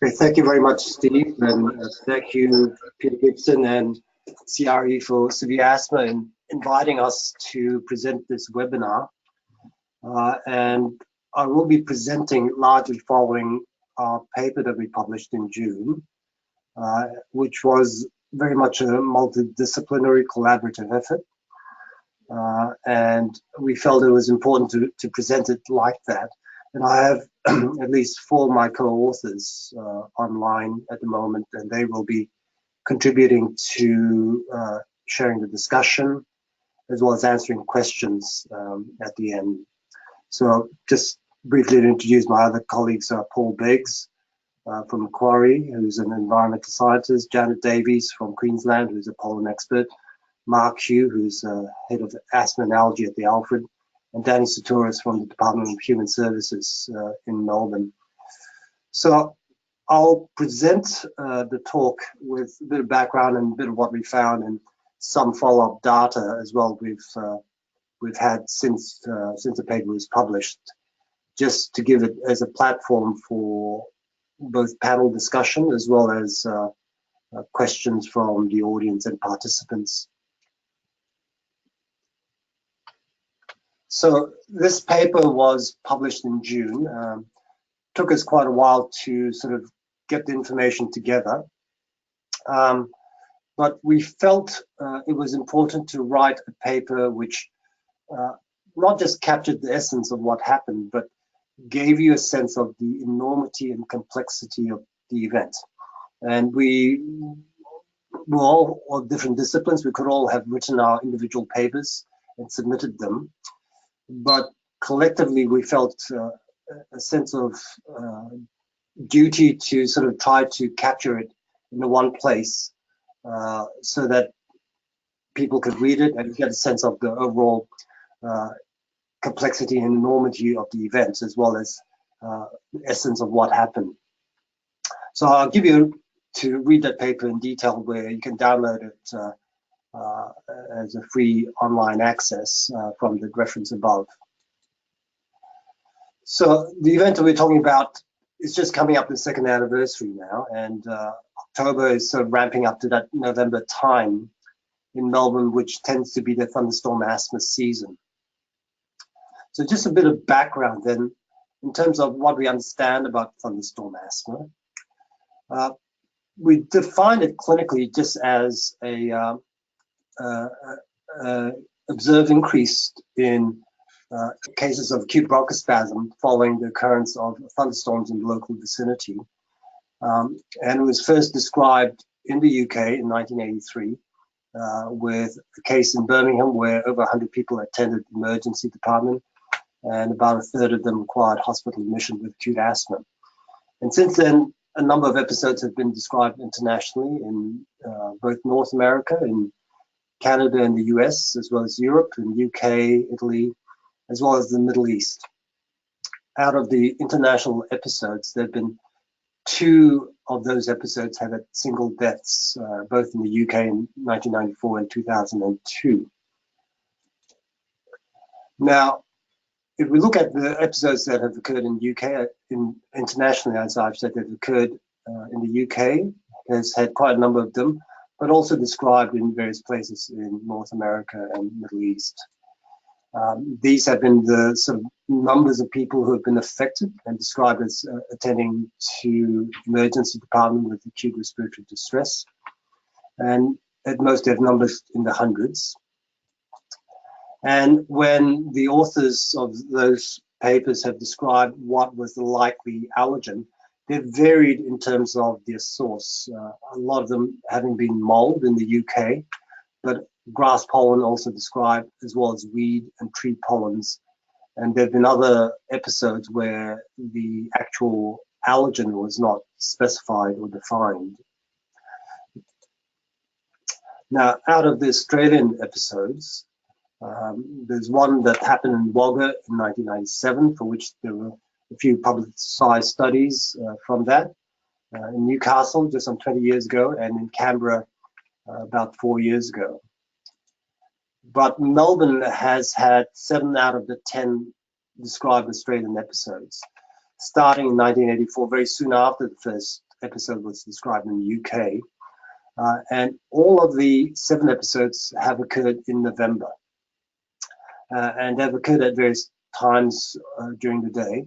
Okay, thank you very much, Steve, and thank you, Peter Gibson and CRE for Severe Asthma in inviting us to present this webinar. And I will be presenting largely following our paper that we published in June, which was very much a multidisciplinary collaborative effort. And we felt it was important to present it like that. And I have at least 4 of my co-authors online at the moment, and they will be contributing to sharing the discussion as well as answering questions at the end. So just briefly to introduce my other colleagues are Paul Beggs from Macquarie, who's an environmental scientist, Janet Davies from Queensland, who's a pollen expert, Mark Hugh, who's head of asthma and allergy at the Alfred, and Danny Saturas from the Department of Human Services in Melbourne. So I'll present the talk with a bit of background and a bit of what we found and some follow-up data as well we've had since the paper was published, just to give it as a platform for both panel discussion as well as questions from the audience and participants. So this paper was published in June. Took us quite a while to sort of get the information together. But we felt it was important to write a paper which not just captured the essence of what happened, but gave you a sense of the enormity and complexity of the event. And we were all different disciplines. We could all have written our individual papers and submitted them. But collectively, we felt a sense of duty to sort of try to capture it in the one place so that people could read it and get a sense of the overall complexity and enormity of the events, as well as the essence of what happened. So I'll give you to read that paper in detail, where you can download it as a free online access from the reference above. So the event that we're talking about is just coming up the 2nd anniversary now, and October is sort of ramping up to that November time in Melbourne, which tends to be the Thunderstorm Asthma season. So just a bit of background then, in terms of what we understand about Thunderstorm Asthma. We define it clinically just as a observed increase in cases of acute bronchospasm following the occurrence of thunderstorms in the local vicinity. And it was first described in the UK in 1983 with a case in Birmingham where over 100 people attended the emergency department and about 1/3 of them required hospital admission with acute asthma. And since then, a number of episodes have been described internationally in both North America, in Canada and the US, as well as Europe, in UK, Italy, as well as the Middle East. Out of the international episodes, there have been 2 of those episodes have had single deaths, both in the UK in 1994 and 2002. Now, if we look at the episodes that have occurred in the UK, internationally, as I've said, they've occurred in the UK, has had quite a number of them, but also described in various places in North America and Middle East. These have been the sort of numbers of people who have been affected and described as attending to emergency department with acute respiratory distress. And at most, they have numbers in the hundreds. And when the authors of those papers have described what was the likely allergen, they've varied in terms of their source. A lot of them having been mold in the UK, but grass pollen also described, as well as weed and tree pollens. And there have been other episodes where the actual allergen was not specified or defined. Now, out of the Australian episodes, there's one that happened in Wagga in 1997, for which there were a few publicised studies from that. In Newcastle, just some 20 years ago, and in Canberra, about 4 years ago. But Melbourne has had 7 out of the 10 described Australian episodes, starting in 1984, very soon after the first episode was described in the UK. And all of the 7 episodes have occurred in November. And they've occurred at various times during the day,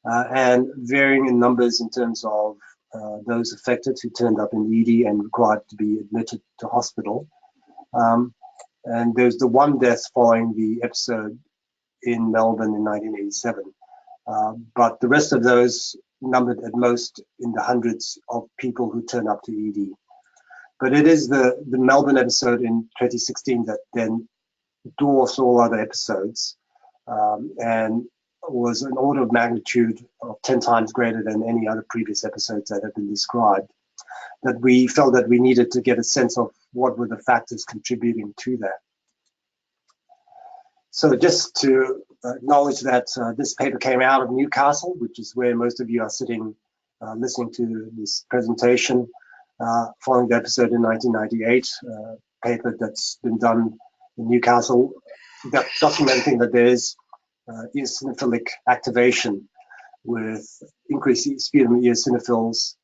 and varying in numbers in terms of those affected who turned up in ED and required to be admitted to hospital. And there's the 1 death following the episode in Melbourne in 1987. But the rest of those numbered at most in the hundreds of people who turned up to ED. But it is the Melbourne episode in 2016 that then dwarfs all other episodes, and was an order of magnitude of 10 times greater than any other previous episodes that have been described, that we felt that we needed to get a sense of what were the factors contributing to that. So just to acknowledge that this paper came out of Newcastle, which is where most of you are sitting listening to this presentation, following the episode in 1998, paper that's been done in Newcastle, documenting that there's eosinophilic activation with increased sputum eosinophils,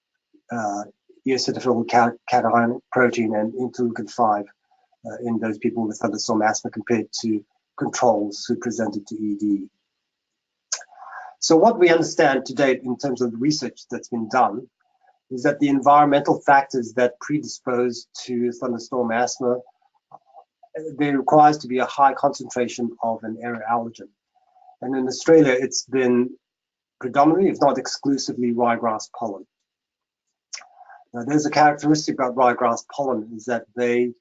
eosinophil cation protein, and interleukin-5 in those people with thunderstorm asthma compared to controls who presented to ED. So what we understand to date in terms of the research that's been done is that the environmental factors that predispose to thunderstorm asthma, there requires to be a high concentration of an air allergen. And in Australia, it's been predominantly, if not exclusively, ryegrass pollen. Now, there's a characteristic about ryegrass pollen is that they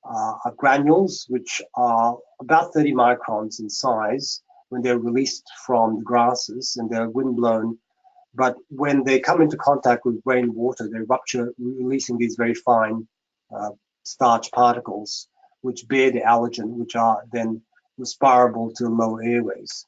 are granules which are about 30 microns in size when they're released from the grasses and they're windblown. But when they come into contact with rainwater, they rupture, releasing these very fine starch particles, which bear the allergen, which are then respirable to lower airways.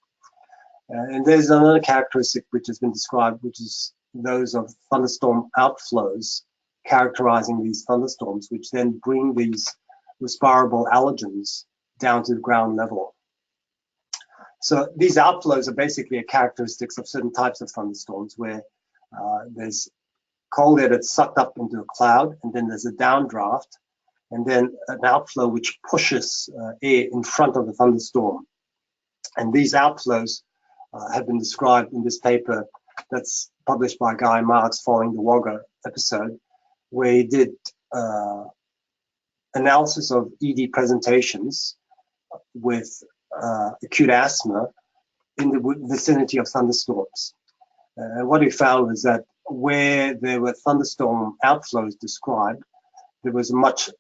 And there's another characteristic which has been described, which is those of thunderstorm outflows characterizing these thunderstorms, which then bring these respirable allergens down to the ground level. So these outflows are basically characteristics of certain types of thunderstorms where there's cold air that's sucked up into a cloud, and then there's a downdraft, and then an outflow which pushes air in front of the thunderstorm. And these outflows have been described in this paper that's published by Guy Marks following the Wagga episode, where he did analysis of ED presentations with acute asthma in the vicinity of thunderstorms. What he found was that where there were thunderstorm outflows described, there was a much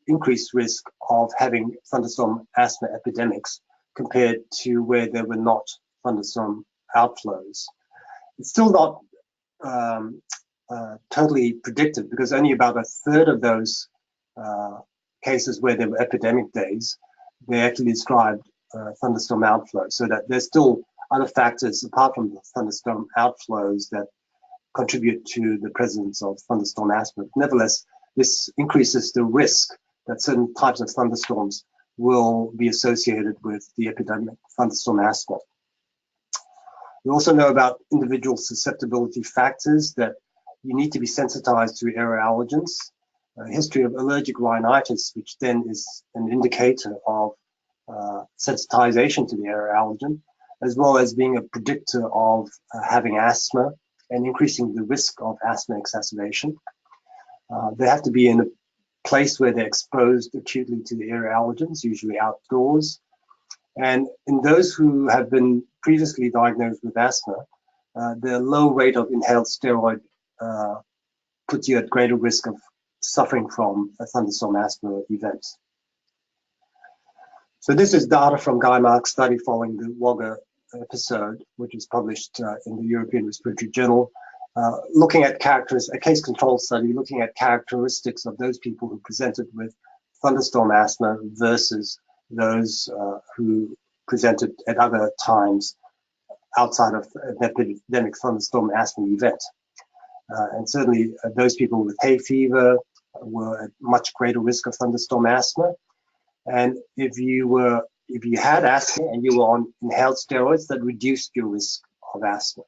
increased risk of having thunderstorm asthma epidemics compared to where there were not thunderstorm outflows. It's still not totally predictive, because only about a third of those cases where there were epidemic days, they actually described thunderstorm outflows, so that there's still other factors apart from the thunderstorm outflows that contribute to the presence of thunderstorm asthma. Nevertheless, this increases the risk that certain types of thunderstorms will be associated with the epidemic thunderstorm asthma. We also know about individual susceptibility factors, that you need to be sensitized to air allergens, a history of allergic rhinitis, which then is an indicator of sensitization to the air allergen, as well as being a predictor of having asthma and increasing the risk of asthma exacerbation. They have to be in a place where they're exposed acutely to the air allergens, usually outdoors. And in those who have been previously diagnosed with asthma, the low rate of inhaled steroid puts you at greater risk of suffering from a thunderstorm asthma event. So this is data from Guy Marks' study following the Wagga episode, which was published in the European Respiratory Journal, looking at a case control study, looking at characteristics of those people who presented with thunderstorm asthma versus those who presented at other times outside of an epidemic thunderstorm asthma event. And certainly those people with hay fever were at much greater risk of thunderstorm asthma. And if you had asthma and you were on inhaled steroids, that reduced your risk of asthma.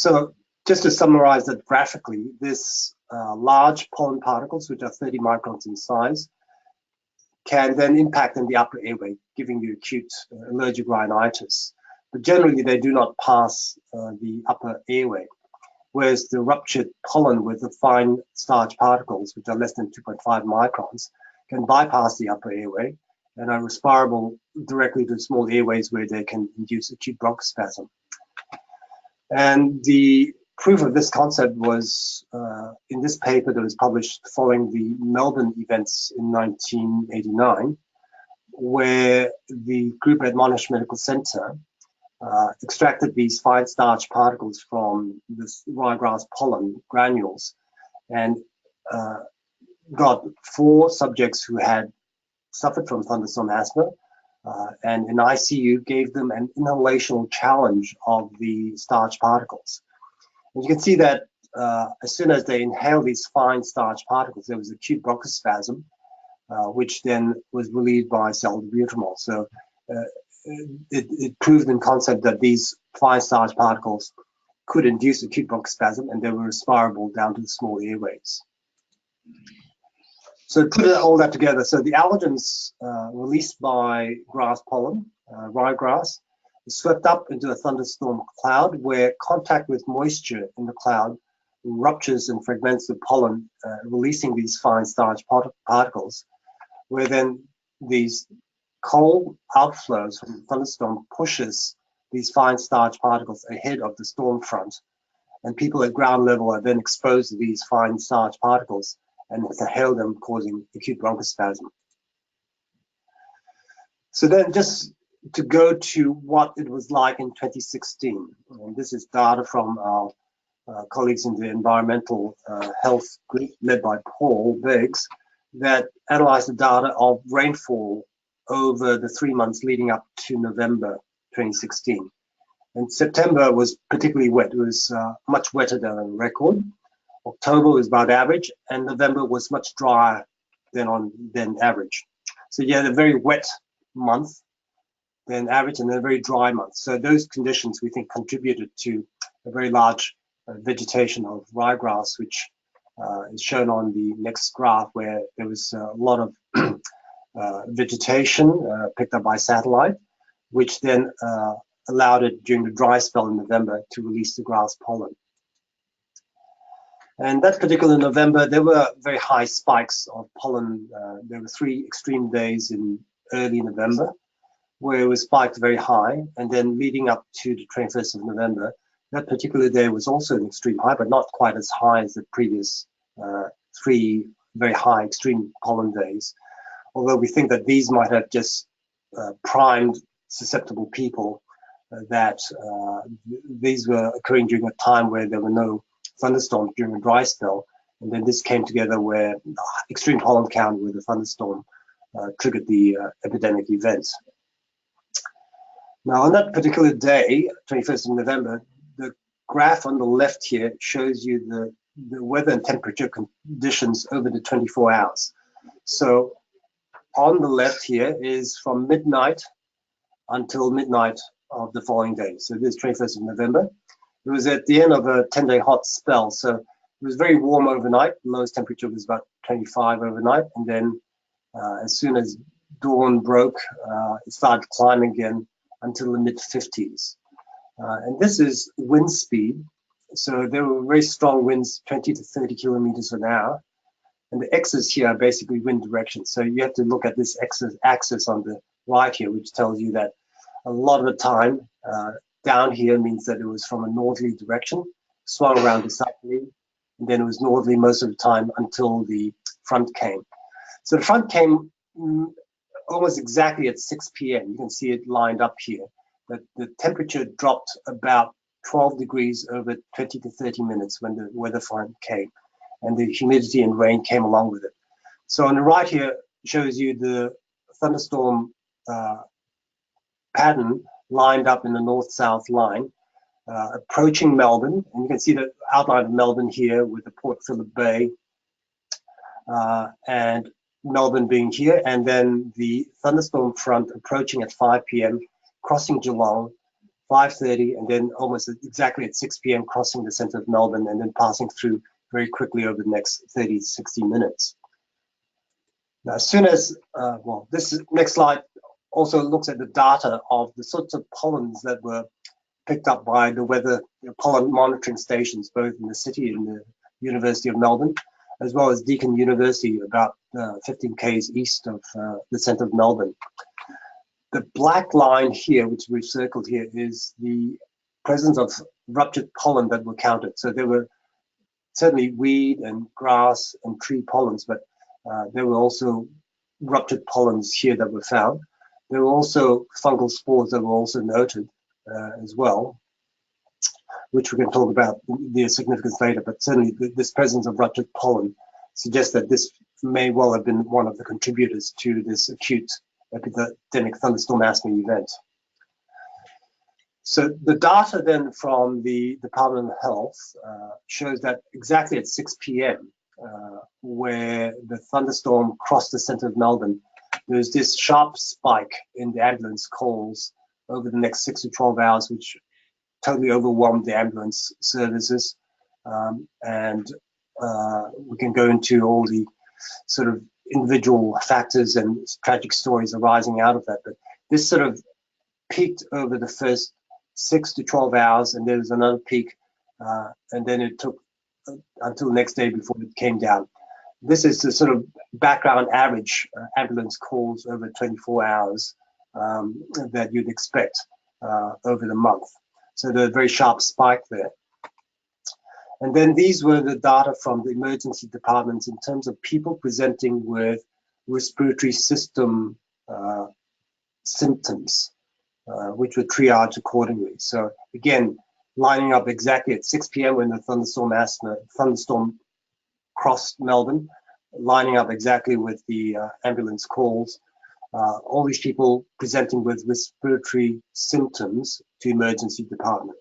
So just to summarize that graphically, this large pollen particles, which are 30 microns in size, can then impact in the upper airway, giving you acute allergic rhinitis. But generally, they do not pass the upper airway, whereas the ruptured pollen with the fine starch particles, which are less than 2.5 microns, can bypass the upper airway and are respirable directly to small airways where they can induce acute bronchospasm. And the proof of this concept was in this paper that was published following the Melbourne events in 1989, where the group at Monash Medical Centre extracted these fine starch particles from this ryegrass pollen granules and got 4 subjects who had suffered from thunderstorm asthma, and in ICU gave them an inhalational challenge of the starch particles. And you can see that as soon as they inhaled these fine starch particles, there was acute bronchospasm, which then was relieved by salbutamol. So it proved in concept that these fine starch particles could induce acute bronchospasm, and they were respirable down to the small airways. So put all that together, so the allergens released by grass pollen, ryegrass, is swept up into a thunderstorm cloud where contact with moisture in the cloud ruptures and fragments the pollen, releasing these fine starch particles, where then these cold outflows from the thunderstorm pushes these fine starch particles ahead of the storm front. And people at ground level are then exposed to these fine starch particles and inhale them, causing acute bronchospasm. So then just to go to what it was like in 2016, and this is data from our colleagues in the environmental health group led by Paul Biggs, that analyzed the data of rainfall over the 3 months leading up to November 2016. And September was particularly wet. It was much wetter than on record. October was about average, and November was much drier than average. So you had a very wet month, then average, and then a very dry month. So those conditions, we think, contributed to a very large vegetation of ryegrass, which is shown on the next graph, where there was a lot of vegetation picked up by satellite, which then allowed it during the dry spell in November to release the grass pollen. And that particular November, there were very high spikes of pollen. There were 3 extreme days in early November where it was spiked very high, and then leading up to the 21st of November, that particular day was also an extreme high, but not quite as high as the previous 3 very high extreme pollen days. Although we think that these might have just primed susceptible people that these were occurring during a time where there were no thunderstorms during a dry spell, and then this came together where extreme pollen count with the thunderstorm triggered the epidemic event. Now on that particular day, 21st of November, the graph on the left here shows you the weather and temperature conditions over the 24 hours. So on the left here is from midnight until midnight of the following day. So this is 21st of November. It was at the end of a 10-day hot spell, so it was very warm overnight. The lowest temperature was about 25 overnight, and then as soon as dawn broke, it started climbing again until the mid-50s. And this is wind speed. So there were very strong winds, 20 to 30 kilometers an hour. And the X's here are basically wind direction. So you have to look at this axis on the right here, which tells you that a lot of the time, down here means that it was from a northerly direction, swung around to southerly, and then it was northerly most of the time until the front came. So the front came almost exactly at 6 p.m. You can see it lined up here. But the temperature dropped about 12 degrees over 20 to 30 minutes when the weather front came, and the humidity and rain came along with it. So on the right here shows you the thunderstorm pattern lined up in the north-south line, approaching Melbourne. And you can see the outline of Melbourne here with the Port Phillip Bay and Melbourne being here, and then the thunderstorm front approaching at 5 p.m., crossing Geelong, 5:30, and then almost exactly at 6 p.m. crossing the centre of Melbourne and then passing through very quickly over the next 30 to 60 minutes. Now, as soon as, well, this next slide also looks at the data of the sorts of pollens that were picked up by the weather pollen monitoring stations, both in the city and the University of Melbourne, as well as Deakin University, about 15 k's east of the centre of Melbourne. The black line here, which we've circled here, is the presence of ruptured pollen that were counted. So there were certainly weed and grass and tree pollens, but there were also ruptured pollens here that were found. There were also fungal spores that were also noted as well, which we can talk about their significance later, but certainly this presence of ruptured pollen suggests that this may well have been one of the contributors to this acute epidemic thunderstorm asthma event. So the data then from the Department of Health shows that exactly at 6 p.m., where the thunderstorm crossed the centre of Melbourne, there's this sharp spike in the ambulance calls over the next 6 to 12 hours, which totally overwhelmed the ambulance services. And we can go into all the sort of individual factors and tragic stories arising out of that. But this sort of peaked over the first 6 to 12 hours, and there was another peak, and then it took until the next day before it came down. This is the sort of background average ambulance calls over 24 hours that you'd expect over the month. So the very sharp spike there. And then these were the data from the emergency departments in terms of people presenting with respiratory system symptoms, which were triaged accordingly. So again, lining up exactly at 6 p.m. when the thunderstorm crossed Melbourne, lining up exactly with the ambulance calls. All these people presenting with respiratory symptoms to emergency department.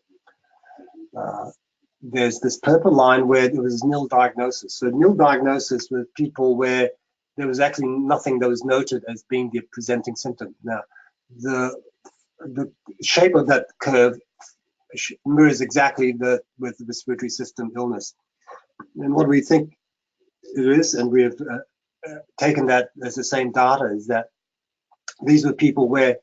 There's this purple line where there was nil diagnosis. So nil diagnosis were people where there was actually nothing that was noted as being the presenting symptom. Now, the shape of that curve mirrors exactly with the respiratory system illness. And what we think it is, and we have taken that as the same data, is that these were people where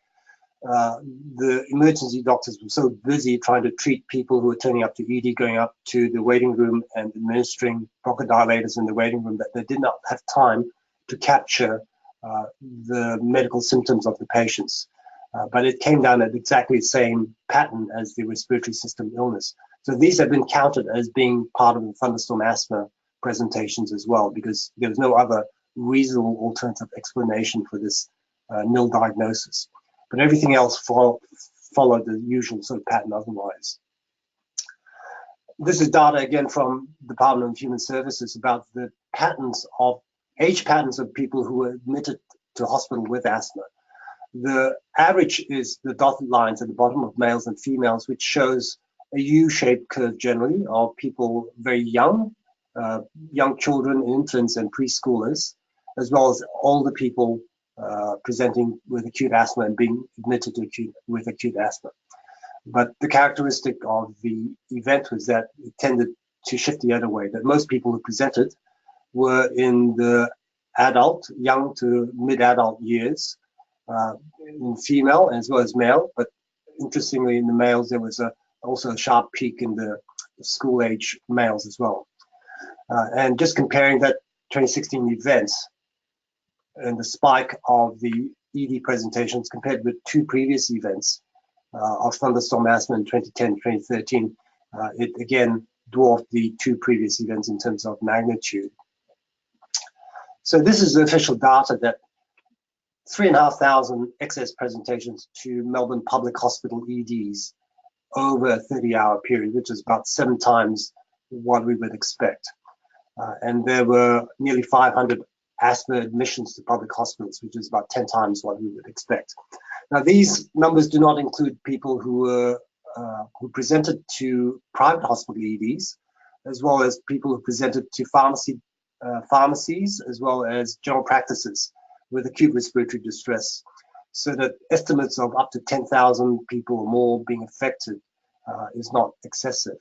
the emergency doctors were so busy trying to treat people who were turning up to ED, going up to the waiting room and administering bronchodilators in the waiting room, that they did not have time to capture the medical symptoms of the patients. But it came down at exactly the same pattern as the respiratory system illness. So these have been counted as being part of the thunderstorm asthma presentations as well, because there was no other reasonable alternative explanation for this nil diagnosis. But everything else followed the usual sort of pattern otherwise. This is data again from the Department of Human Services about the patterns of age patterns of people who were admitted to hospital with asthma. The average is the dotted lines at the bottom of males and females, which shows a U-shaped curve generally of people very young, young children, infants and preschoolers, as well as older people presenting with acute asthma and being admitted to with acute asthma. But the characteristic of the event was that it tended to shift the other way, that most people who presented were in the adult, young to mid-adult years, in female as well as male. But interestingly, in the males, there was also a sharp peak in the school-age males as well. And just comparing that 2016 events and the spike of the ED presentations compared with two previous events of thunderstorm asthma in 2010, 2013, it again dwarfed the two previous events in terms of magnitude. So this is the official data that 3,500 excess presentations to Melbourne Public Hospital EDs over a 30-hour period, which is about 7 times what we would expect. And there were nearly 500 asthma admissions to public hospitals, which is about 10 times what we would expect. Now, these numbers do not include people who were who presented to private hospital EDs, as well as people who presented to pharmacies, as well as general practices with acute respiratory distress. so that estimates of up to 10,000 people or more being affected is not excessive.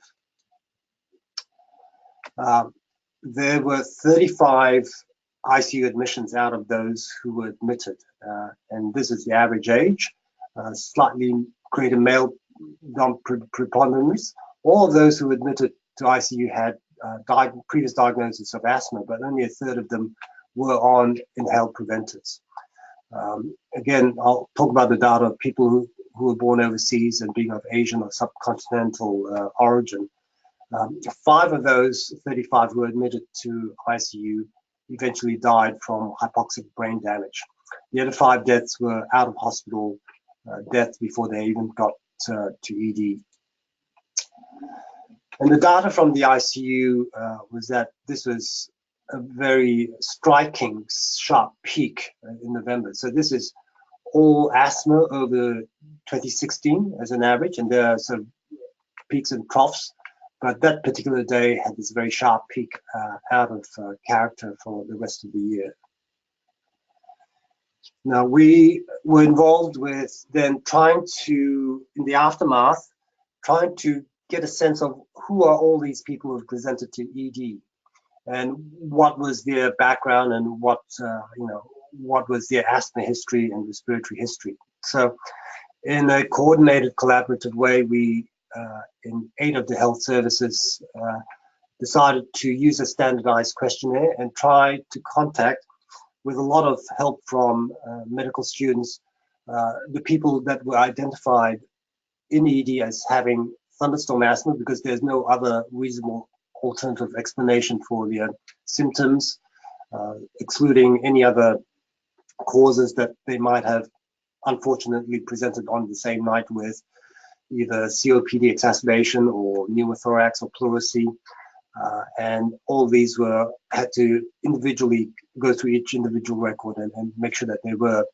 There were 35 ICU admissions out of those who were admitted, and this is the average age, slightly greater male preponderance. All of those who were admitted to ICU had previous diagnosis of asthma, but only a third of them were on inhaled preventers. Again, I'll talk about the data of people who were born overseas and being of Asian or subcontinental origin. 5 of those 35 who were admitted to ICU eventually died from hypoxic brain damage. The other 5 deaths were out of hospital deaths before they even got to ED. And the data from the ICU was that this was a very striking, sharp peak in November. So this is all asthma over 2016 as an average, and there are sort of peaks and troughs. But that particular day had this very sharp peak out of character for the rest of the year. Now, we were involved with then trying to, in the aftermath, trying to get a sense of who are all these people who have presented to ED, and what was their background, and what what was their asthma history and respiratory history. So, in a coordinated, collaborative way, we in 8 of the health services decided to use a standardized questionnaire and try to contact, with a lot of help from medical students, the people that were identified in ED as having thunderstorm asthma, because there's no other reasonable alternative explanation for their symptoms, excluding any other causes that they might have unfortunately presented on the same night with, either COPD exacerbation or pneumothorax or pleurisy. And all these had to individually go through each individual record and make sure that they were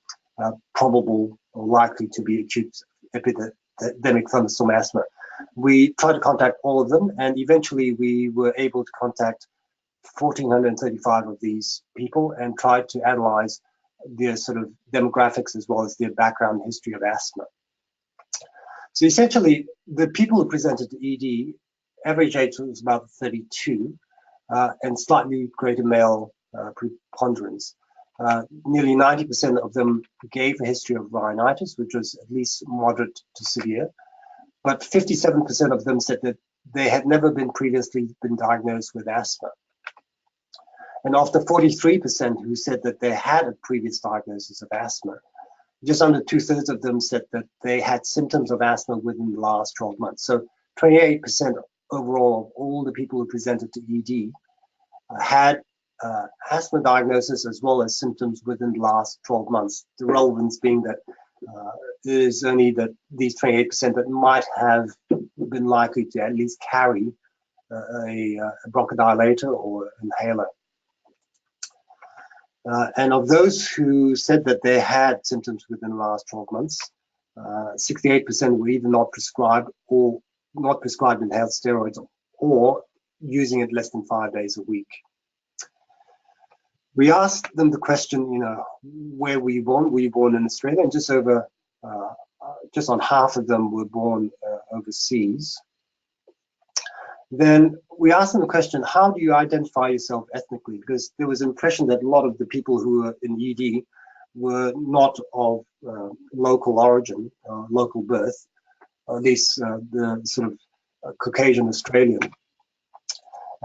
probable or likely to be acute epidemic thunderstorm asthma. We tried to contact all of them, and eventually we were able to contact 1,435 of these people and tried to analyze their sort of demographics as well as their background history of asthma. So essentially, the people who presented to ED, average age was about 32, and slightly greater male preponderance. Nearly 90% of them gave a history of rhinitis, which was at least moderate to severe, but 57% of them said that they had never previously been diagnosed with asthma. And after 43% who said that they had a previous diagnosis of asthma, just under 2/3 of them said that they had symptoms of asthma within the last 12 months. So 28% overall of all the people who presented to ED had asthma diagnosis as well as symptoms within the last 12 months. The relevance being that it is only that these 28% that might have been likely to at least carry a bronchodilator or inhaler. And of those who said that they had symptoms within the last 12 months, 68% were either not prescribed or not prescribed inhaled steroids, or using it less than 5 days a week. We asked them the question, where were you born? Were you born in Australia? And just on half of them were born overseas. Then we asked them the question, how do you identify yourself ethnically? Because there was an impression that a lot of the people who were in ED were not of local origin, local birth, or at least the sort of Caucasian Australian.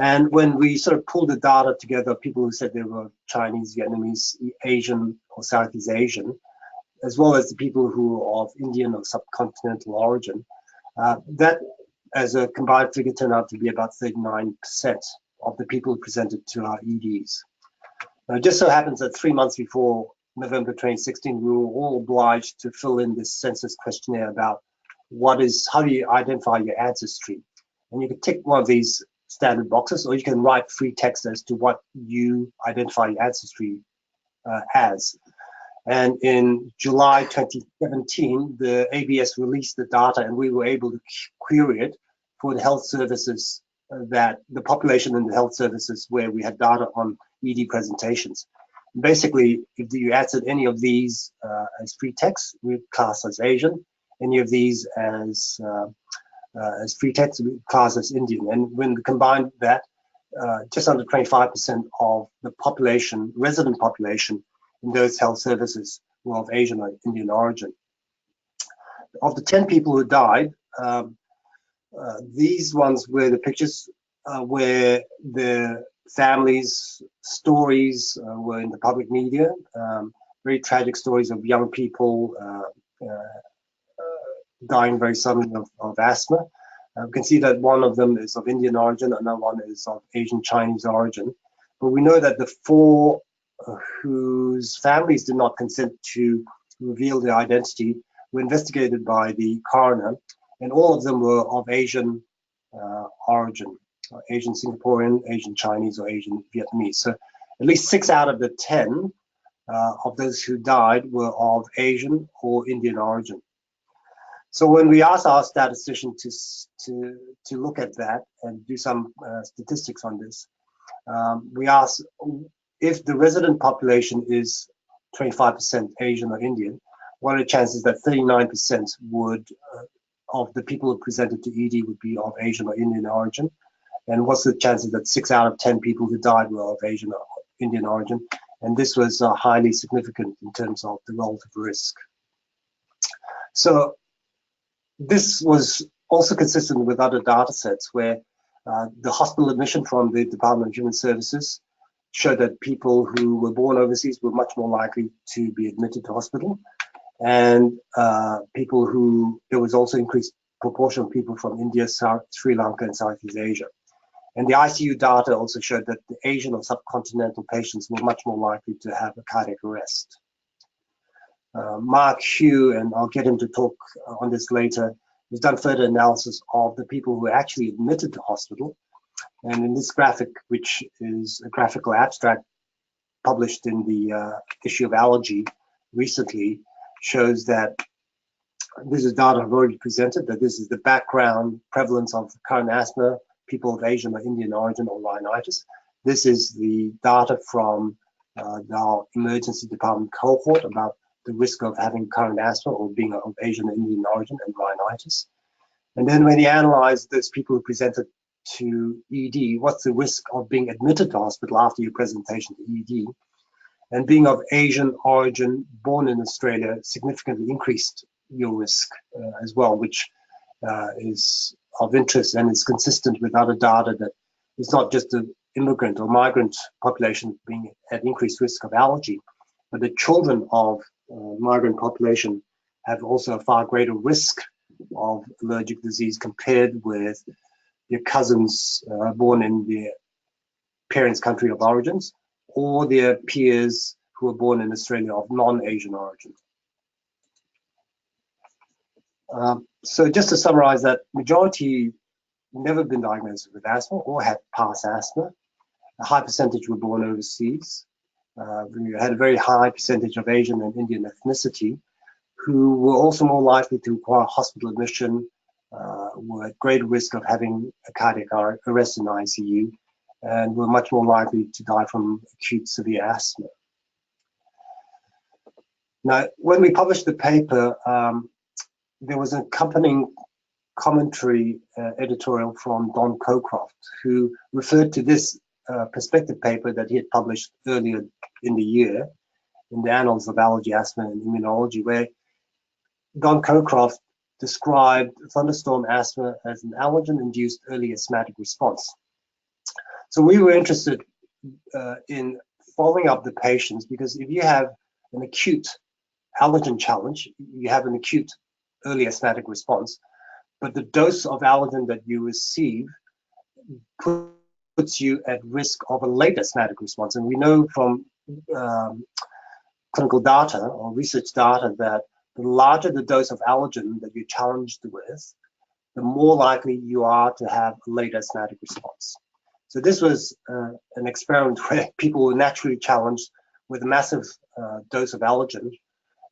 And when we sort of pulled the data together, people who said they were Chinese, Vietnamese, Asian, or Southeast Asian, as well as the people who were of Indian or subcontinental origin, that as a combined figure turned out to be about 39% of the people who presented to our EDs. Now, it just so happens that 3 months before November 2016, we were all obliged to fill in this census questionnaire about how do you identify your ancestry. And you can tick one of these standard boxes, or you can write free text as to what you identify your ancestry as. And in July 2017, the ABS released the data, and we were able to query it for the health services, that the population in the health services where we had data on ED presentations. Basically, if you answered any of these as free text, we class as Asian. Any of these as free text, we class as Indian. And when we combine that, just under 25% of the population, resident population in those health services were of Asian or Indian origin. Of the 10 people who died, these ones were the pictures where the families' stories were in the public media. Very tragic stories of young people dying very suddenly of asthma. We can see that one of them is of Indian origin, another one is of Asian Chinese origin. But we know that the 4 whose families did not consent to reveal their identity were investigated by the coroner, and all of them were of Asian origin, Asian Singaporean, Asian Chinese, or Asian Vietnamese. So at least 6 out of the 10 of those who died were of Asian or Indian origin. So when we asked our statistician to look at that and do some statistics on this, we asked if the resident population is 25% Asian or Indian, what are the chances that 39% would of the people who presented to ED would be of Asian or Indian origin? And what's the chances that 6 out of 10 people who died were of Asian or Indian origin? And this was highly significant in terms of the relative risk. So this was also consistent with other data sets where the hospital admission from the Department of Human Services showed that people who were born overseas were much more likely to be admitted to hospital. And people who, there was also increased proportion of people from India, Sri Lanka, and Southeast Asia. And the ICU data also showed that the Asian or subcontinental patients were much more likely to have a cardiac arrest. Mark Hugh, and I'll get him to talk on this later, has done further analysis of the people who were actually admitted to hospital. And in this graphic, which is a graphical abstract published in the issue of Allergy recently, shows that this is data I've already presented, that this is the background prevalence of current asthma, people of Asian or Indian origin or rhinitis. This is the data from our emergency department cohort about the risk of having current asthma or being of Asian or Indian origin and rhinitis. And then when you analyze those people who presented to ED, what's the risk of being admitted to hospital after your presentation to ED? And being of Asian origin, born in Australia, significantly increased your risk as well, which is of interest and is consistent with other data that it's not just the immigrant or migrant population being at increased risk of allergy, but the children of migrant population have also a far greater risk of allergic disease compared with your cousins born in their parents' country of origins or their peers who were born in Australia of non-Asian origin. So just to summarize that, majority never been diagnosed with asthma or had past asthma. A high percentage were born overseas. We had a very high percentage of Asian and Indian ethnicity who were also more likely to require hospital admission, were at greater risk of having a cardiac arrest in ICU, and were much more likely to die from acute severe asthma. Now, when we published the paper, there was an accompanying commentary editorial from Don Cocroft, who referred to this perspective paper that he had published earlier in the year in the Annals of Allergy, Asthma, and Immunology, where Don Cocroft described thunderstorm asthma as an allergen-induced early asthmatic response. So we were interested in following up the patients, because if you have an acute allergen challenge, you have an acute early asthmatic response, but the dose of allergen that you receive puts you at risk of a late asthmatic response. And we know from clinical data or research data that the larger the dose of allergen that you're challenged with, the more likely you are to have a late asthmatic response. So this was an experiment where people were naturally challenged with a massive dose of allergen.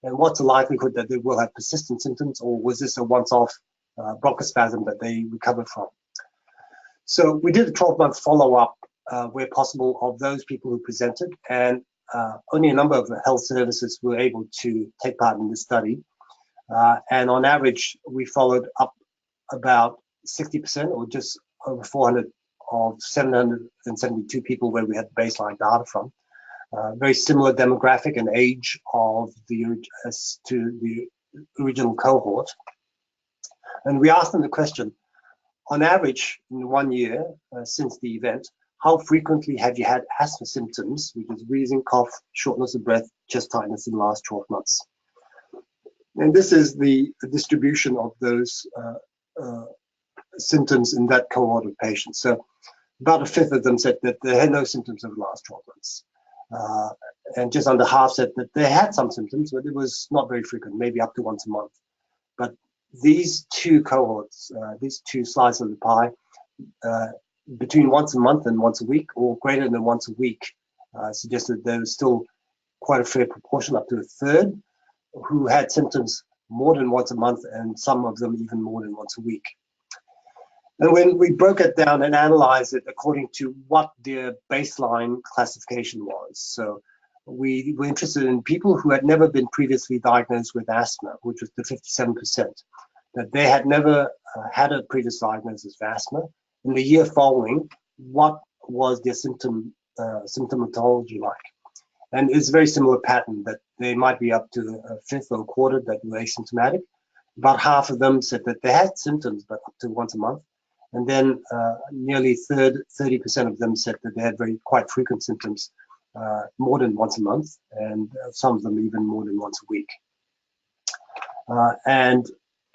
And what's the likelihood that they will have persistent symptoms, or was this a once-off bronchospasm that they recovered from? So we did a 12-month follow-up where possible of those people who presented, and only a number of health services were able to take part in this study. And on average, we followed up about 60%, or just over 400 of 772 people where we had baseline data from. Very similar demographic and age of as to the original cohort. And we asked them the question, on average, in 1 year since the event, how frequently have you had asthma symptoms, which is wheezing, cough, shortness of breath, chest tightness in the last 12 months? And this is the distribution of those symptoms in that cohort of patients. So about a fifth of them said that they had no symptoms over the last 12 months. And just under half said that they had some symptoms, but it was not very frequent, maybe up to once a month. But these two cohorts, these two slices of the pie, between once a month and once a week, or greater than once a week, suggested there was still quite a fair proportion, up to a third, who had symptoms more than once a month, and some of them even more than once a week. And when we broke it down and analyzed it according to what their baseline classification was, so we were interested in people who had never been previously diagnosed with asthma, which was the 57%, that they had never had a previous diagnosis of asthma. In the year following, what was their symptomatology like? And it's a very similar pattern, that they might be up to a fifth or a quarter that were asymptomatic. About half of them said that they had symptoms, but up to once a month. And then nearly 30% of them said that they had quite frequent symptoms, more than once a month, and some of them even more than once a week. And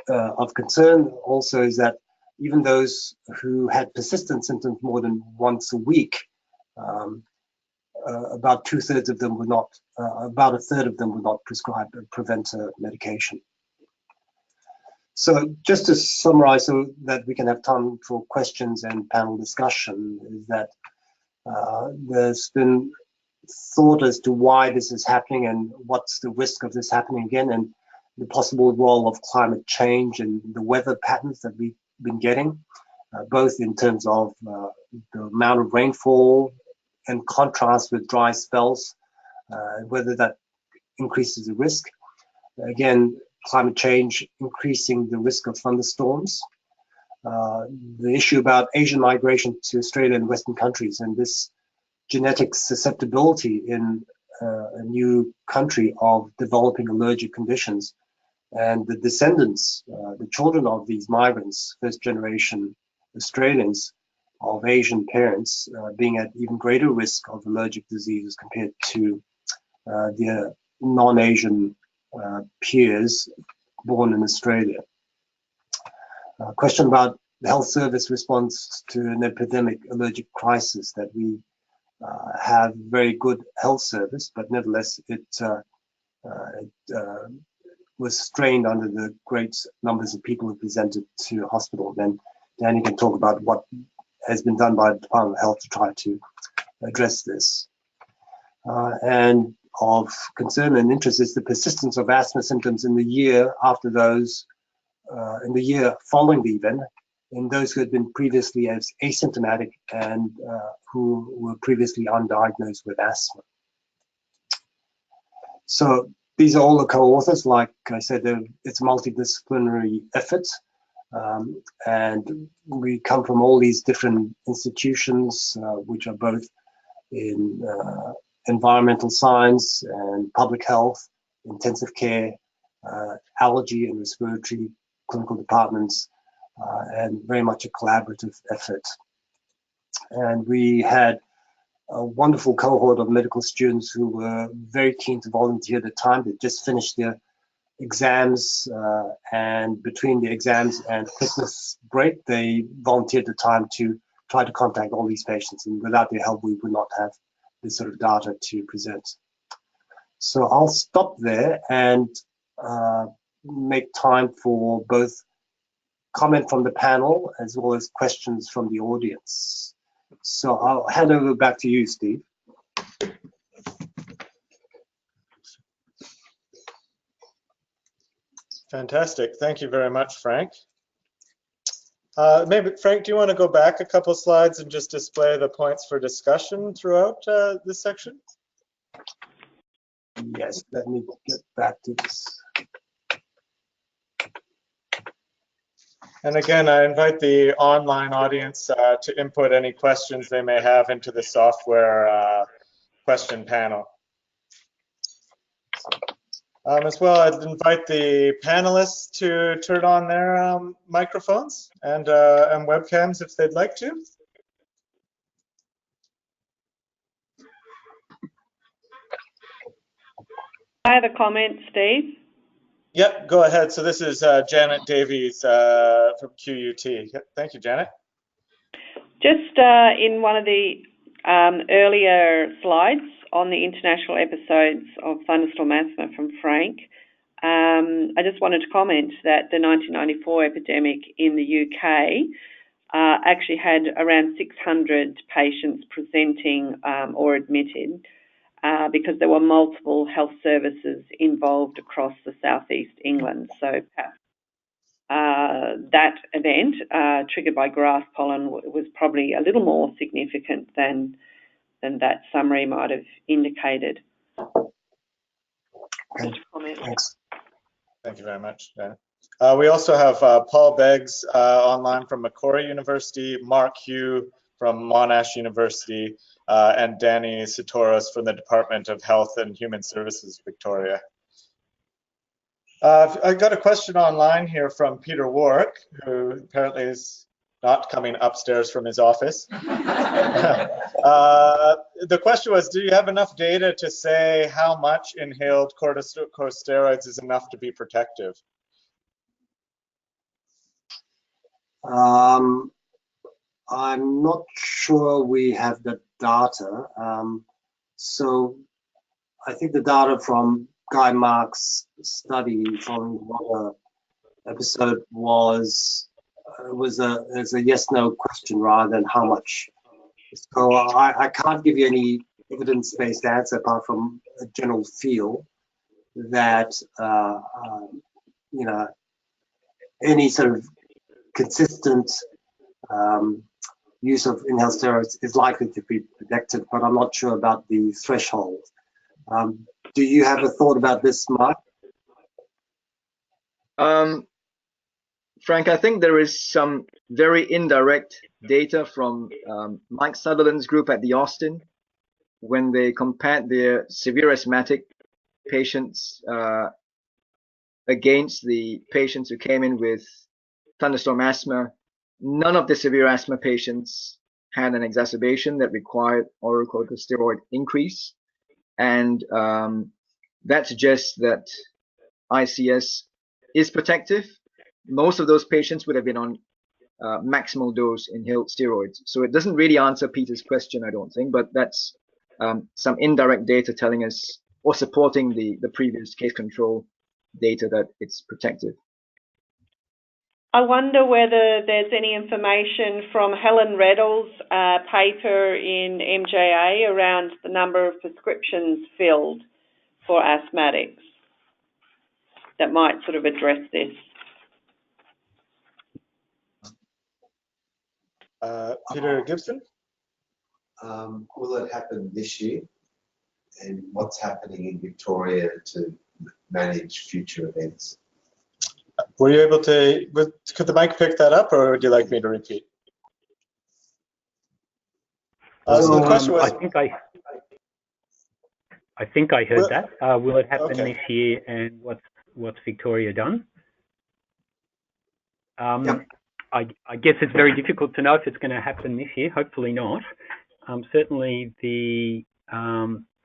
of concern also is that even those who had persistent symptoms more than once a week, about two-thirds of them were not, about a third of them were not prescribed a preventer medication. So just to summarize so that we can have time for questions and panel discussion, is that there's been thought as to why this is happening and what's the risk of this happening again, and the possible role of climate change and the weather patterns that we've been getting, both in terms of the amount of rainfall and contrast with dry spells, whether that increases the risk. Again, climate change increasing the risk of thunderstorms. The issue about Asian migration to Australia and Western countries, and this genetic susceptibility in a new country of developing allergic conditions, and the descendants, the children of these migrants, first generation Australians of Asian parents, being at even greater risk of allergic diseases compared to their non-Asian peers born in Australia. Question about the health service response to an epidemic allergic crisis, that we have very good health service, but nevertheless it was strained under the great numbers of people who presented to hospital. Then Danny can talk about what has been done by the Department of Health to try to address this. And of concern and interest is the persistence of asthma symptoms in the year after those, in the year following the event, in those who had been previously as asymptomatic and who were previously undiagnosed with asthma. So these are all the co-authors. Like I said, it's a multidisciplinary effort, and we come from all these different institutions, which are both in environmental science and public health, intensive care, allergy and respiratory clinical departments, and very much a collaborative effort. And we had a wonderful cohort of medical students who were very keen to volunteer at the time. They just finished their exams, and between the exams and Christmas break, they volunteered the time to try to contact all these patients, and without their help, we would not have this sort of data to present. So I'll stop there and make time for both comment from the panel as well as questions from the audience. So I'll hand over back to you, Steve. Fantastic. Thank you very much, Frank. Maybe, Frank, do you want to go back a couple slides and just display the points for discussion throughout this section? Yes, let me get back to this. And again, I invite the online audience to input any questions they may have into the software question panel. As well, I'd invite the panelists to turn on their microphones and webcams if they'd like to. I have a comment, Steve. Yep, go ahead. So this is Janet Davies from QUT. Yep, thank you, Janet. Just in one of the earlier slides on the international episodes of Thunderstorm Asthma from Frank, I just wanted to comment that the 1994 epidemic in the UK actually had around 600 patients presenting or admitted because there were multiple health services involved across the southeast England. So perhaps that event triggered by grass pollen was probably a little more significant than that summary might have indicated. Okay. Thanks. Thank you very much, Janet. We also have Paul Beggs online from Macquarie University, Mark Hugh from Monash University, and Danny Satoros from the Department of Health and Human Services, Victoria. I got a question online here from Peter Warwick, who apparently is not coming upstairs from his office. The question was, do you have enough data to say how much inhaled corticosteroids is enough to be protective? I'm not sure we have the data. So I think the data from Guy Mark's study following the episode was a yes/no question rather than how much. So I can't give you any evidence-based answer apart from a general feel that you know, any sort of consistent use of inhaled steroids is likely to be protective, but I'm not sure about the threshold. Do you have a thought about this, Mark? Frank, I think there is some very indirect data from Mike Sutherland's group at the Austin when they compared their severe asthmatic patients against the patients who came in with thunderstorm asthma. None of the severe asthma patients had an exacerbation that required oral corticosteroid increase. And that suggests that ICS is protective. Most of those patients would have been on maximal dose inhaled steroids. So it doesn't really answer Peter's question, I don't think, but that's some indirect data telling us or supporting the previous case control data that it's protective. I wonder whether there's any information from Helen Reddle's paper in MJA around the number of prescriptions filled for asthmatics that might sort of address this. Peter Gibson? Will it happen this year? And what's happening in Victoria to manage future events? Were you able to, could the mic pick that up, or would you like me to repeat? So the question was, I think I heard that. Will it happen okay. this year, and what's Victoria done? Yep. I guess it's very difficult to know if it's going to happen this year. Hopefully not. Certainly the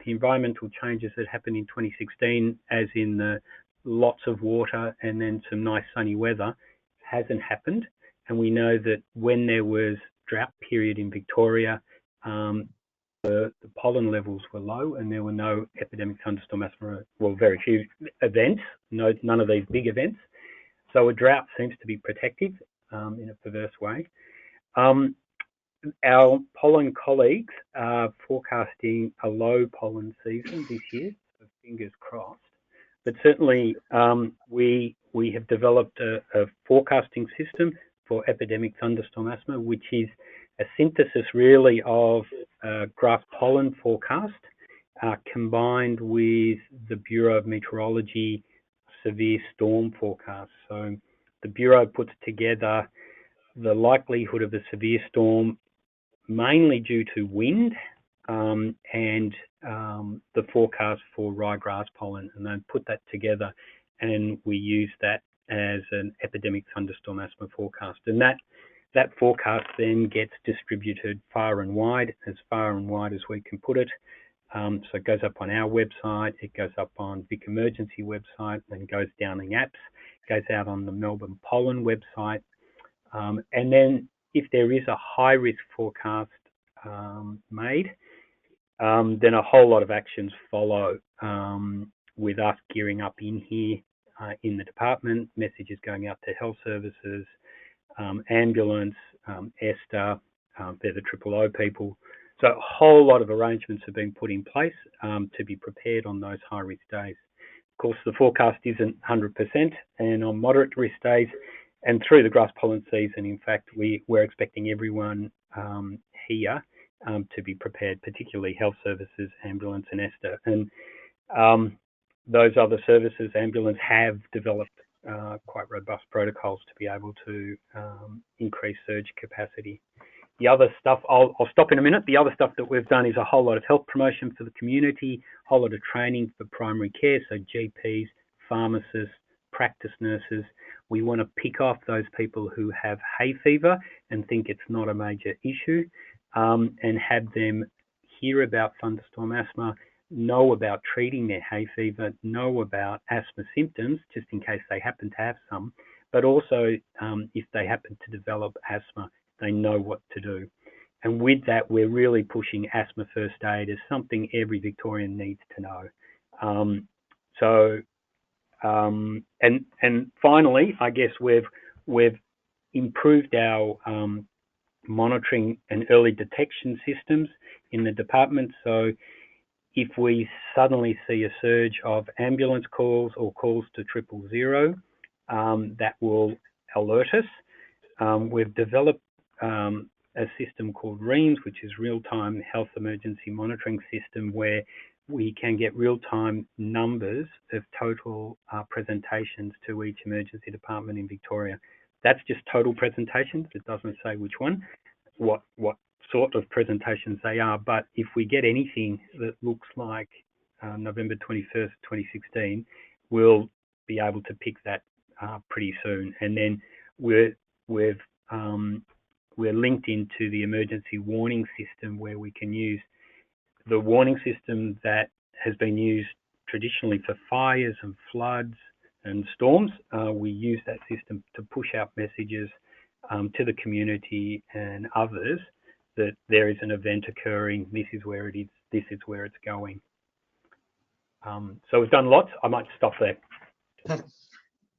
environmental changes that happened in 2016, as in the lots of water and then some nice sunny weather, hasn't happened. And we know that when there was drought period in Victoria, the pollen levels were low and there were no epidemic thunderstorm asthma, well, very few events, none of these big events. So a drought seems to be protective in a perverse way. Our pollen colleagues are forecasting a low pollen season this year, so fingers crossed. But certainly we have developed a forecasting system for epidemic thunderstorm asthma, which is a synthesis really of grass pollen forecast combined with the Bureau of Meteorology severe storm forecast. So the Bureau puts together the likelihood of a severe storm mainly due to wind and the forecast for ryegrass pollen, and then put that together, and we use that as an epidemic thunderstorm asthma forecast. And that forecast then gets distributed far and wide as we can put it. So it goes up on our website, it goes up on Vic Emergency website, then goes down in apps, goes out on the Melbourne Pollen website. And then if there is a high risk forecast made, then a whole lot of actions follow with us gearing up in here in the department, messages going out to health services, ambulance, ESTA, they're the OOO people. So a whole lot of arrangements have been put in place to be prepared on those high risk days. Of course, the forecast isn't 100%, and on moderate risk days and through the grass pollen season, in fact, we're expecting everyone here to be prepared, particularly health services, ambulance and ESTA. And those other services, ambulance, have developed quite robust protocols to be able to increase surge capacity. The other stuff, I'll stop in a minute. The other stuff that we've done is a whole lot of health promotion for the community, a whole lot of training for primary care, so GPs, pharmacists, practice nurses. We want to pick off those people who have hay fever and think it's not a major issue, and have them hear about thunderstorm asthma, know about treating their hay fever, know about asthma symptoms, just in case they happen to have some, but also if they happen to develop asthma, they know what to do. And with that, we're really pushing asthma first aid as something every Victorian needs to know. And finally, I guess we've improved our monitoring and early detection systems in the department. So if we suddenly see a surge of ambulance calls or calls to 000, that will alert us. We've developed a system called REAMS, which is real-time health emergency monitoring system, where we can get real-time numbers of total presentations to each emergency department in Victoria. That's just total presentations. It doesn't say which one, what sort of presentations they are. But if we get anything that looks like November 21st, 2016, we'll be able to pick that pretty soon. And then we're linked into the emergency warning system, where we can use the warning system that has been used traditionally for fires and floods and storms. We use that system to push out messages to the community and others that there is an event occurring, this is where it is, this is where it's going. So we've done lots. I might stop there.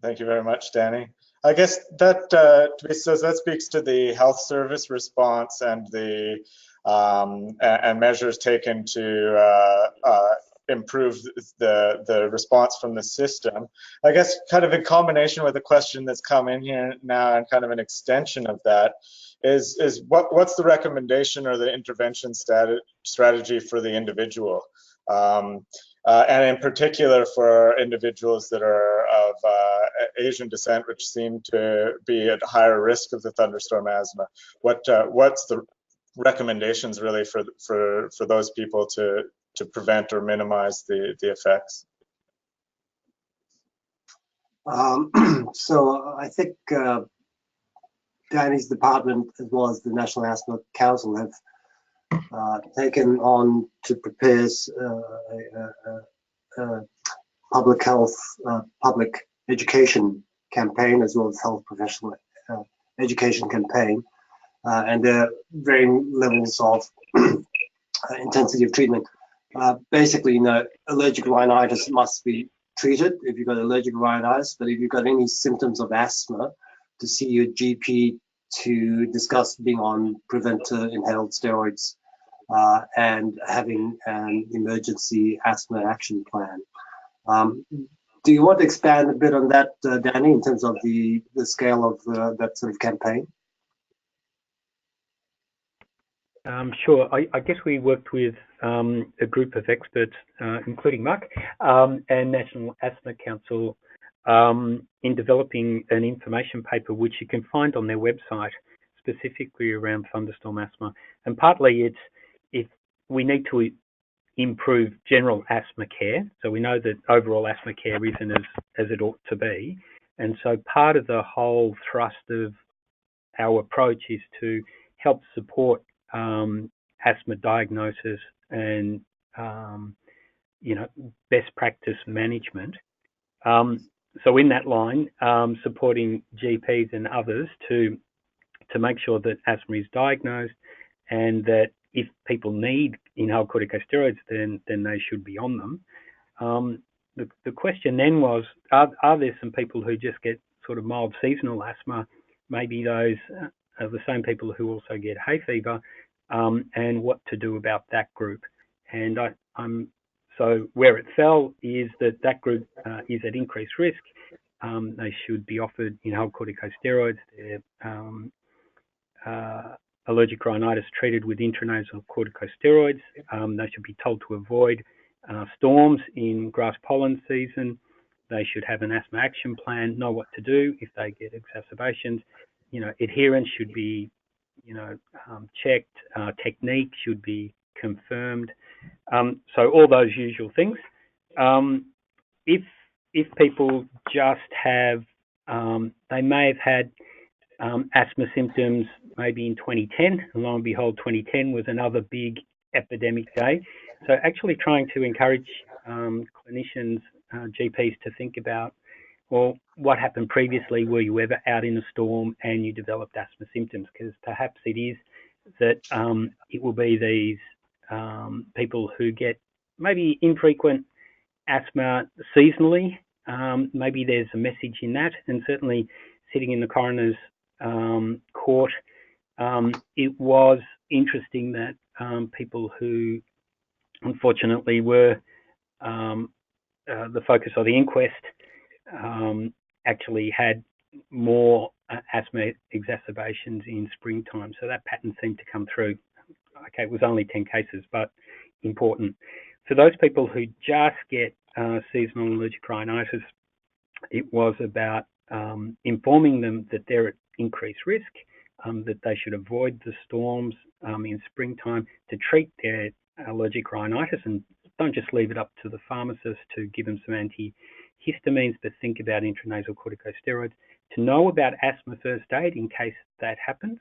Thank you very much, Danny. I guess that speaks to the health service response and the and measures taken to improve the response from the system. I guess kind of in combination with a question that's come in here now, and kind of an extension of that, is what's the recommendation or the intervention strategy for the individual, and in particular for individuals that are of Asian descent, which seem to be at higher risk of the thunderstorm asthma. What's the recommendations really for those people to prevent or minimize the effects? So I think Danny's department, as well as the National Asthma Council, have taken on to prepare a public health, public education campaign, as well as health professional education campaign, and there are varying levels of intensity of treatment. Basically, allergic rhinitis must be treated if you've got allergic rhinitis, but if you've got any symptoms of asthma, to see your GP to discuss being on preventer inhaled steroids and having an emergency asthma action plan. Do you want to expand a bit on that, Danny, in terms of the scale of that sort of campaign? Sure. I guess we worked with a group of experts, including Mark, and National Asthma Council in developing an information paper which you can find on their website, specifically around thunderstorm asthma. And partly it's we need to improve general asthma care. So we know that overall asthma care isn't as it ought to be. And so part of the whole thrust of our approach is to help support asthma diagnosis and best practice management. So in that line, supporting GPs and others to make sure that asthma is diagnosed, and that if people need inhaled corticosteroids, then they should be on them. The question then was, are there some people who just get sort of mild seasonal asthma? Maybe those are the same people who also get hay fever, and what to do about that group. And so where it fell is that group is at increased risk. They should be offered inhaled corticosteroids. They're allergic rhinitis treated with intranasal corticosteroids. They should be told to avoid storms in grass pollen season. They should have an asthma action plan, know what to do if they get exacerbations. Adherence should be, checked. Technique should be confirmed. So all those usual things. If people just have, they may have had asthma symptoms maybe in 2010, and lo and behold, 2010 was another big epidemic day. So actually trying to encourage clinicians, GPs to think about, well, what happened previously? Were you ever out in a storm and you developed asthma symptoms? Because perhaps it is that it will be these people who get maybe infrequent asthma seasonally. Maybe there's a message in that, and certainly sitting in the coroner's court, it was interesting that people who unfortunately were the focus of the inquest actually had more asthma exacerbations in springtime. So that pattern seemed to come through. Okay, it was only 10 cases, but important. For those people who just get seasonal allergic rhinitis, it was about informing them that they're at increased risk, that they should avoid the storms in springtime, to treat their allergic rhinitis, and don't just leave it up to the pharmacist to give them some antihistamines, but think about intranasal corticosteroids, to know about asthma first aid in case that happens.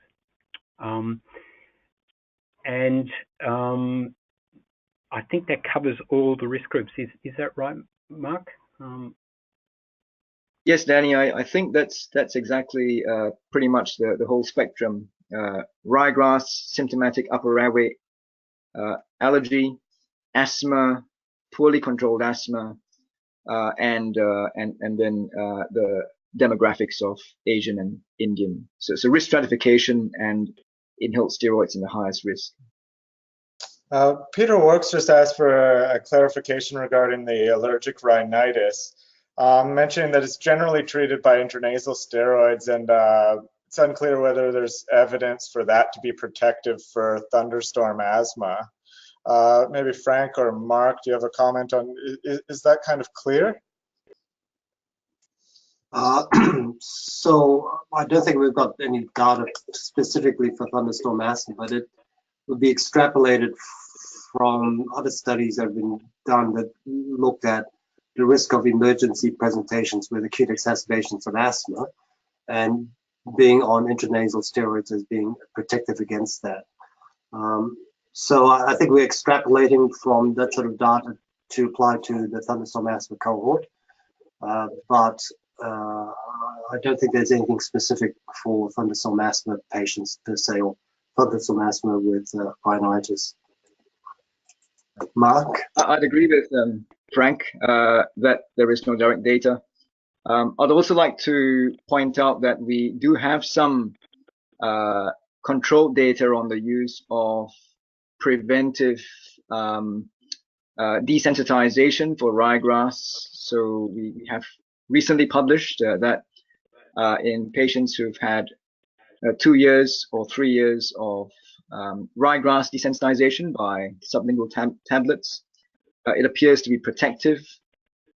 I think that covers all the risk groups. Is that right, Mark? Yes, Danny, I think that's exactly pretty much the whole spectrum. Ryegrass, symptomatic upper airway allergy, asthma, poorly controlled asthma, and then the demographics of Asian and Indian. So risk stratification and inhaled steroids in the highest risk. Peter Works just asked for a clarification regarding the allergic rhinitis, mentioning that it's generally treated by intranasal steroids, and it's unclear whether there's evidence for that to be protective for thunderstorm asthma. Maybe Frank or Mark, do you have a comment on, is that kind of clear? So I don't think we've got any data specifically for thunderstorm asthma, but it would be extrapolated from other studies that have been done that looked at the risk of emergency presentations with acute exacerbations of asthma, and being on intranasal steroids as being protective against that. So I think we're extrapolating from that sort of data to apply to the thunderstorm asthma cohort, but I don't think there's anything specific for thunderstorm asthma patients per se, or thunderstorm asthma with rhinitis. Mark? I'd agree with Frank that there is no direct data. I'd also like to point out that we do have some controlled data on the use of preventive desensitization for ryegrass. So we have recently published that in patients who've had 2 years or 3 years of ryegrass desensitization by sublingual tablets. It appears to be protective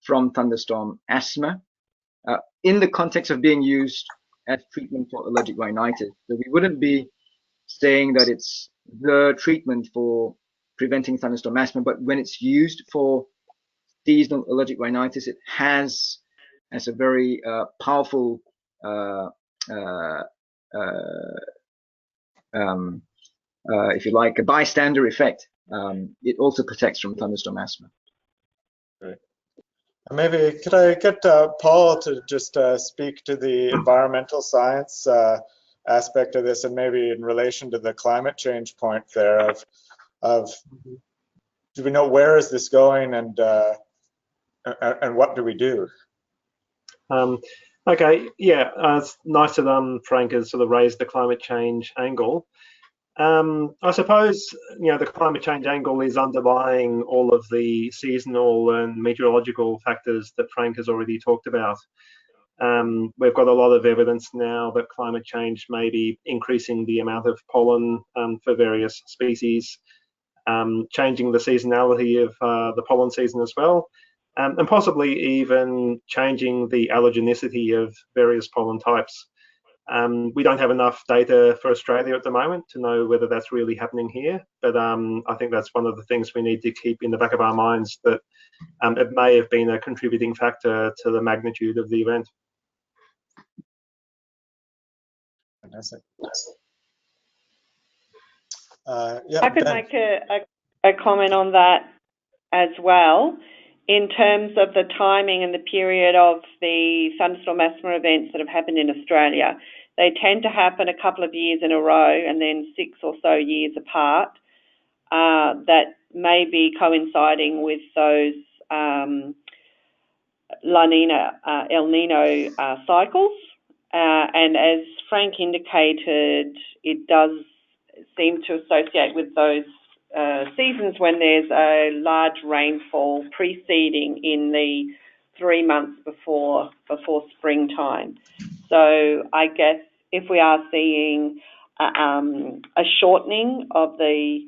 from thunderstorm asthma in the context of being used as treatment for allergic rhinitis. So we wouldn't be saying that it's the treatment for preventing thunderstorm asthma, but when it's used for seasonal allergic rhinitis, it has a very powerful if you like, a bystander effect. It also protects from thunderstorm asthma. Great. Maybe could I get Paul to just speak to the environmental science aspect of this, and maybe in relation to the climate change point there of do we know where is this going, and what do we do? Okay, yeah, it's nice that Frank has sort of raised the climate change angle. I suppose, you know, the climate change angle is underlying all of the seasonal and meteorological factors that Frank has already talked about. We've got a lot of evidence now that climate change may be increasing the amount of pollen for various species, changing the seasonality of the pollen season as well, and possibly even changing the allergenicity of various pollen types. We don't have enough data for Australia at the moment to know whether that's really happening here, but I think that's one of the things we need to keep in the back of our minds, that it may have been a contributing factor to the magnitude of the event. Fantastic. Yeah, I could Ben. make a comment on that as well. In terms of the timing and the period of the thunderstorm asthma events that have happened in Australia, they tend to happen a couple of years in a row and then 6 or so years apart. That may be coinciding with those La Nina, El Nino cycles. And as Frank indicated, it does seem to associate with those seasons when there's a large rainfall preceding in the 3 months before springtime. So I guess if we are seeing a shortening of the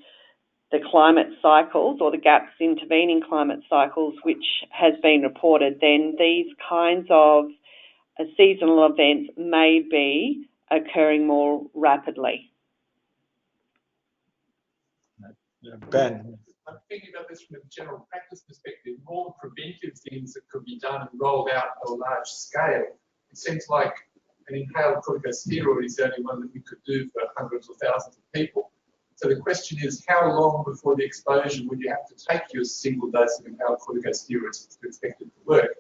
climate cycles, or the gaps intervening climate cycles, which has been reported, then these kinds of seasonal events may be occurring more rapidly. Ben. I'm thinking about this from a general practice perspective, more preventive things that could be done and rolled out on a large scale. It seems like an inhaled corticosteroid is the only one that we could do for hundreds or thousands of people. So the question is, how long before the exposure would you have to take your single dose of inhaled corticosteroids to expect it to work?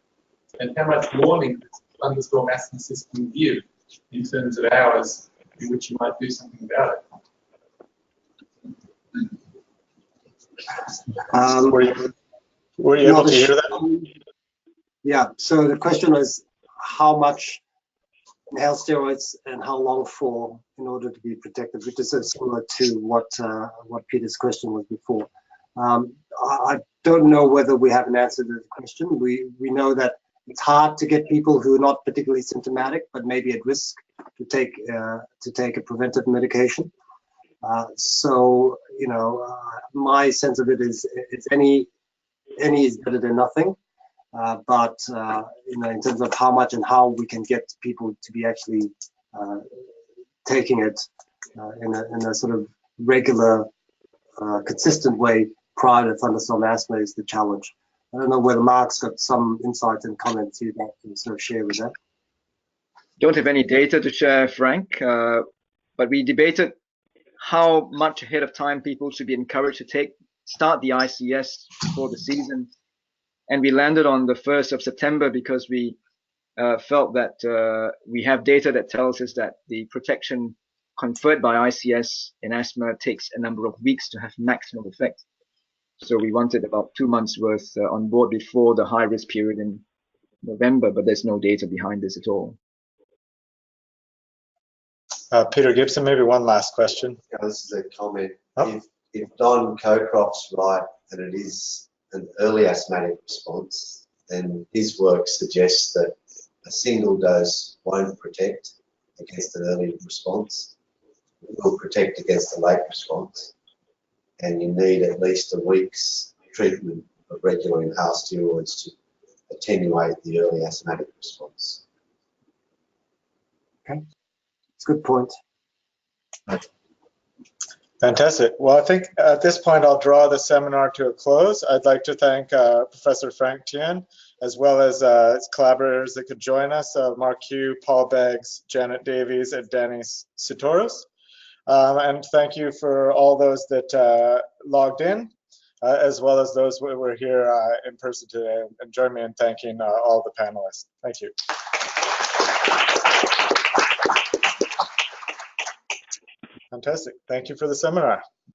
And how much warning does the thunderstorm asthma system give in terms of hours in which you might do something about it? Were you able to hear that? Yeah, so the question was how much inhaled steroids and how long for in order to be protected, which is similar to what Peter's question was before. I don't know whether we have an answer to the question. We know that it's hard to get people who are not particularly symptomatic but maybe at risk to take a preventive medication. So, you know, my sense of it is any is better than nothing. But you know, in terms of how much and how we can get people to be actually taking it in a sort of regular, consistent way prior to thunderstorm asthma is the challenge. I don't know whether Mark's got some insights and comments you'd like to sort of share with that. Don't have any data to share, Frank, but we debated how much ahead of time people should be encouraged to start the ICS for the season. And we landed on the 1st of September because we felt that we have data that tells us that the protection conferred by ICS in asthma takes a number of weeks to have maximum effect. So we wanted about 2 months worth on board before the high risk period in November, but there's no data behind this at all. Peter Gibson, maybe one last question. Yeah, this is a comment. Oh. If Don Cocroft's right and it is an early asthmatic response, then his work suggests that a single dose won't protect against an early response. will protect against a late response, and you need at least a week's treatment of regular inhaled steroids to attenuate the early asthmatic response. Okay, it's a good point. Fantastic. Well, I think at this point I'll draw the seminar to a close. I'd like to thank Professor Frank Thien, as well as his collaborators that could join us, Mark Hugh, Paul Beggs, Janet Davies, and Danny Sitoros. And thank you for all those that logged in, as well as those who were here in person today. And join me in thanking all the panelists. Thank you. Fantastic. Thank you for the seminar.